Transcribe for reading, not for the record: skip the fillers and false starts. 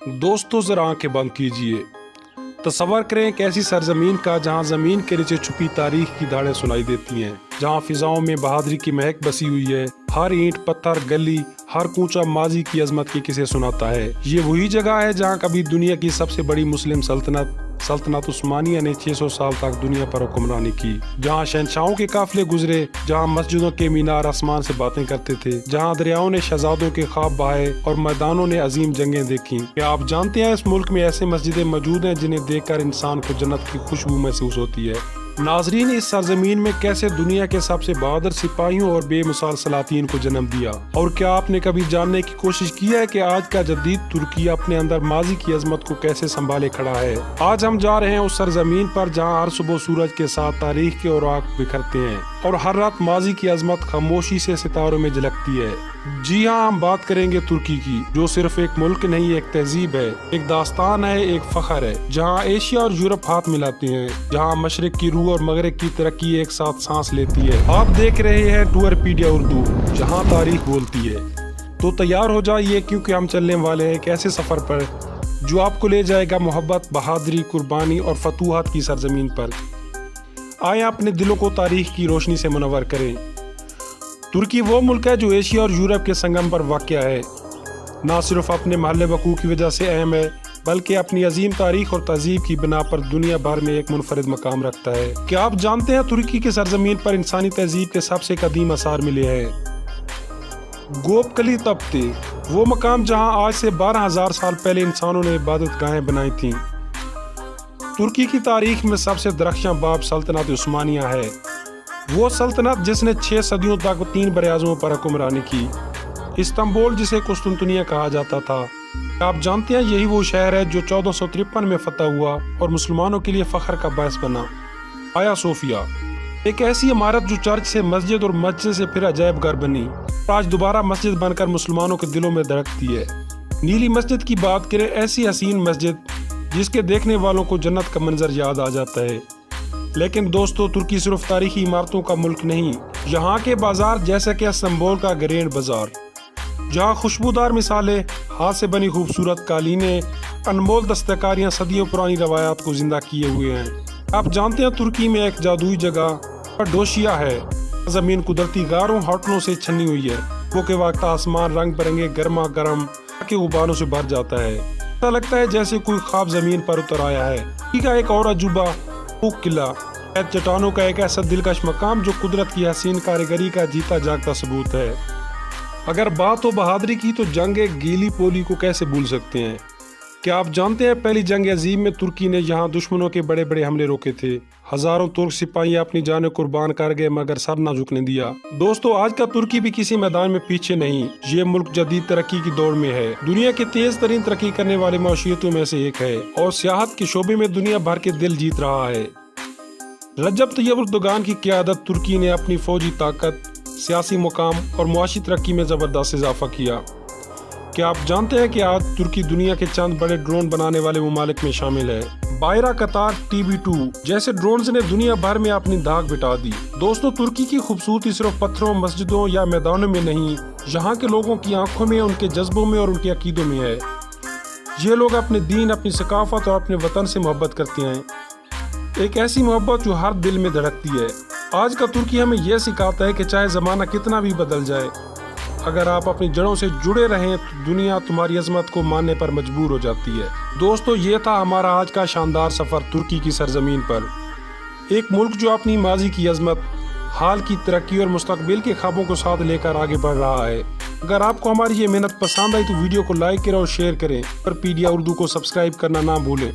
दोस्तों ज़रा आंखें बंद कीजिए। तसव्वुर करें एक ऐसी सरजमीन का जहां ज़मीन के नीचे छुपी तारीख की धारें सुनाई देती हैं, जहां फिजाओं में बहादुरी की महक बसी हुई है। हर ईंट पत्थर गली हर कूचा माजी की अजमत की किसे सुनाता है। ये वही जगह है जहां कभी दुनिया की सबसे बड़ी मुस्लिम सल्तनत उस्मानिया ने 600 साल तक दुनिया पर हुक्मरानी की, जहां शहंशाहों के काफिले गुजरे, जहां मस्जिदों के मीनार आसमान से बातें करते थे, जहां दरियाओं ने शहजादों के ख्वाब बहाए और मैदानों ने अजीम जंगें देखी। क्या आप जानते हैं इस मुल्क में ऐसे मस्जिदें मौजूद हैं जिन्हें देखकर इंसान को जन्नत की खुशबू महसूस होती है। नाजरीन, इस सरजमीन में कैसे दुनिया के सबसे बहादुर सिपाहियों और बेमिसाल सलातीन को जन्म दिया। और क्या आपने कभी जानने की कोशिश की है कि आज का जदीद तुर्की अपने अंदर माजी की अजमत को कैसे संभाले खड़ा है। आज हम जा रहे हैं उस सरजमीन पर जहां हर सुबह सूरज के साथ तारीख के औराक बिखरते हैं और हर रात माजी की अजमत खामोशी से सितारों में झलकती है। जी हाँ, हम बात करेंगे तुर्की की, जो सिर्फ एक मुल्क नहीं, एक तहजीब है, एक दास्तान है, एक फख्र है, जहाँ एशिया और यूरोप हाथ मिलाते हैं, जहाँ मशरिक की रूह और मगरिब की तरक्की एक साथ सांस लेती है। आप देख रहे हैं टूरपीडिया उर्दू, जहाँ तारीख बोलती है। तो तैयार हो जाइए, क्योंकि हम चलने वाले हैं एक ऐसे सफर पर जो आपको ले जाएगा मोहब्बत, बहादुरी, कुर्बानी और फतूहात की सरजमीन पर। आए अपने दिलों को तारीख की रोशनी से मुनव्वर करें। तुर्की वो मुल्क है जो एशिया और यूरोप के संगम पर वाक़या है। न सिर्फ अपने महल वकूअ की वजह से अहम है, बल्कि अपनी अजीम तारीख और तहजीब की बिना पर दुनिया भर में एक मुनफरिद मकाम रखता है। क्या आप जानते हैं तुर्की की सरजमीन पर इंसानी तहजीब के सबसे कदीम आसार मिले हैं। गोपकली तख्ते, वो मकाम जहां आज से 12,000 साल पहले इंसानों ने इबादत गाहें बनाई थीं। तुर्की की तारीख में सबसे दरख्शां बाब सल्तनत उस्मानिया है, वो सल्तनत जिसने 6 सदियों तक 3 बरआज़मों पर हुक्मरानी की। इस्तांबुल, जिसे कुस्तुनतुनिया कहा जाता था, आप जानते हैं यही वो शहर है जो 1453 में फतह हुआ और मुसलमानों के लिए फख्र का बायस बना। आया सोफिया, एक ऐसी इमारत जो चर्च से मस्जिद और मस्जिद से फिर अजायब घर बनी, आज दोबारा मस्जिद बनकर मुसलमानों के दिलों में धड़कती है। नीली मस्जिद की बात करें, ऐसी हसीन मस्जिद जिसके देखने वालों को जन्नत का मंजर याद आ जाता है। लेकिन दोस्तों, तुर्की सिर्फ तारीखी इमारतों का मुल्क नहीं, यहाँ के बाजार जैसे कि इस्तांबुल का ग्रैंड बाजार, जहाँ खुशबूदार मिसालें, हाथ से बनी खूबसूरत कालीनें, अनमोल दस्तकारियाँ सदियों पुरानी रवायात को जिंदा किए हुए हैं। आप जानते हैं तुर्की में एक जादुई जगह डोशिया है। जमीन कुदरती गारों होटलों से छनी हुई है। वो के वक्त आसमान रंग बिरंगे गर्मा गर्म के गुब्बारों से भर जाता है। ऐसा लगता है जैसे कोई ख्वाब जमीन पर उतर आया है। तुर्की का एक और अजूबा पूक किला, चट्टानों का एक ऐसा दिलकश मकाम जो कुदरत की हसीन कारीगरी का जीता जागता सबूत है। अगर बात हो बहादुरी की, तो जंग गीली पोली को कैसे भूल सकते हैं। क्या आप जानते हैं पहली जंग अजीम में तुर्की ने यहाँ दुश्मनों के बड़े बड़े हमले रोके थे। हजारों तुर्क सिपाही अपनी जानें कुर्बान कर गए, मगर सर न झुकने दिया। दोस्तों, आज का तुर्की भी किसी मैदान में पीछे नहीं। ये मुल्क जदीद तरक्की की दौड़ में है, दुनिया के तेज तरीन तरक्की करने वाले मौशियतों में से एक है और सियाहत के शोबे में दुनिया भर के दिल जीत रहा है। रजब तैयब एर्दोगान की क़यादत तुर्की ने अपनी फौजी ताकत, सियासी मुकाम और मुआशी तरक्की में जबरदस्त इजाफा किया। क्या आप जानते हैं कि आज तुर्की दुनिया के चंद बड़े ड्रोन बनाने वाले ममालिक में शामिल है। बायराकतार TB2 जैसे ड्रोन्स ने दुनिया भर में अपनी दाग बिठा दी। दोस्तों, तुर्की की खूबसूरती सिर्फ पत्थरों, मस्जिदों या मैदानों में नहीं, यहाँ के लोगों की आंखों में, उनके जज्बों में और उनके अकीदों में है। ये लोग अपने दीन, अपनी सकाफत और अपने वतन से मोहब्बत करते हैं, एक ऐसी मोहब्बत जो हर दिल में धड़कती है। आज का तुर्की हमें यह सिखाता है कि चाहे ज़माना कितना भी बदल जाए, अगर आप अपनी जड़ों से जुड़े रहें तो दुनिया तुम्हारी अजमत को मानने पर मजबूर हो जाती है। दोस्तों, ये था हमारा आज का शानदार सफ़र तुर्की की सरजमीन पर। एक मुल्क जो अपनी माजी की अजमत, हाल की तरक्की और मुस्तकबिल के ख्वाबों को साथ लेकर आगे बढ़ रहा है। अगर आपको हमारी ये मेहनत पसंद आई तो वीडियो को लाइक करें और शेयर करें। टूरपीडिया उर्दू को सब्सक्राइब करना ना भूलें।